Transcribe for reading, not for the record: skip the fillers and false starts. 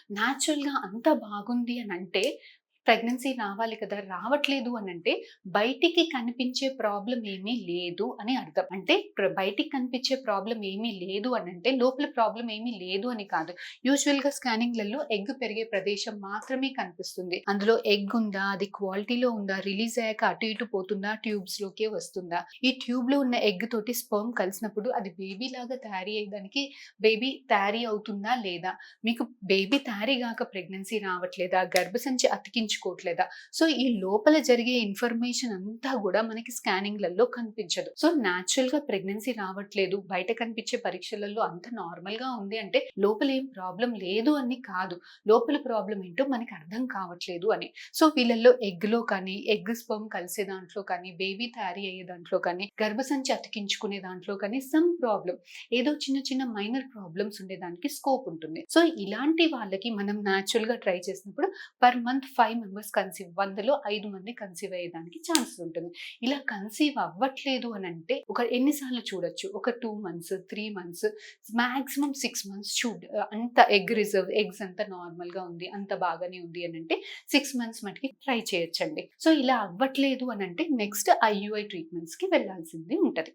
న్యాచురల్‌గా అంతా బాగుంది అనంటే ప్రెగ్నెన్సీ రావాలి కదా! రావట్లేదు అనంటే బయటికి కనిపించే ప్రాబ్లమ్ ఏమీ లేదు అని అర్థం. అంటే బయటికి కనిపించే ప్రాబ్లమ్ ఏమీ లేదు అనంటే లోపల ప్రాబ్లమ్ ఏమీ లేదు అని కాదు. యూజువల్‌గా స్కానింగ్‌లలో ఎగ్ పెరిగే ప్రదేశం మాత్రమే కనిపిస్తుంది. అందులో ఎగ్ ఉందా? అది క్వాలిటీలో ఉందా? రిలీజ్ అయ్యాక అటు ఇటు పోతుందా? ట్యూబ్స్‌లోకే వస్తుందా? ఈ ట్యూబ్‌లో ఉన్న ఎగ్ తోటి స్పెర్మ్ కలిసినప్పుడు అది బేబీలాగా తయారీ అయ్యేదానికి బేబీ తయారీ అవుతుందా? లేదా? మీకు బేబీ తయారీ గాక ప్రెగ్నెన్సీ రావట్లేదా? గర్భసంచి అతికించుకోవట్లేదా? సో, ఈ లోపల జరిగే ఇన్ఫర్మేషన్ అంతా గూడా మనకి స్కానింగ్‌లలో కనిపించదు. సో, నేచురల్‌గా ప్రెగ్నెన్సీ రావట్లేదు, బయట కనిపించే పరీక్షలలో అంతా నార్మల్‌గా ఉంది అంటే లోపల ఏం ప్రాబ్లమ్ లేదు అని కాదు. లోపల ప్రాబ్లమ్ ఏంటో మనకి అర్థం కావట్లేదు అని. సో, వీళ్ళల్లో ఎగ్‌లో కానీ, ఎగ్ స్పెర్మ్ కలిసే దాంట్లో కానీ, బేబీ తయారీ అయ్యే దాంట్లో కానీ, గర్భసంచి అతికించుకునే దాంట్లో కానీ సమ్ ప్రాబ్లమ్ ఏదో చిన్న చిన్న మైనర్ ప్రాబ్లమ్స్ ఉండేదానికి స్కోప్ ఉంటుంది. సో, ఇలాంటి వాళ్ళకి మనం న్యాచురల్‌గా ట్రై చేసినప్పుడు పర్ మంత్ 5 మెంబర్స్ కన్సీవ్ 100లో 5 మంది కన్సీవ్ అయ్యేదానికి ఛాన్సెస్ ఉంటుంది. ఇలా కన్సీవ్ అవ్వట్లేదు అనంటే ఎన్ని సార్లు చూడొచ్చు. ఒక 2 మంత్స్, 3 మంత్స్, మాక్సిమం 6 మంత్స్ అంత ఎగ్ రిజర్వ్ ఎగ్స్ అంతా నార్మల్‌గా ఉంది. అంత బాగానే ఉంది అనంటే 6 మంత్స్ మటికి ట్రై చేయొచ్చండి. సో, ఇలా అవ్వట్లేదు అనంటే నెక్స్ట్ ఐయూఐ ట్రీట్మెంట్స్‌కి వెళ్ళాల్సింది ఉంటది.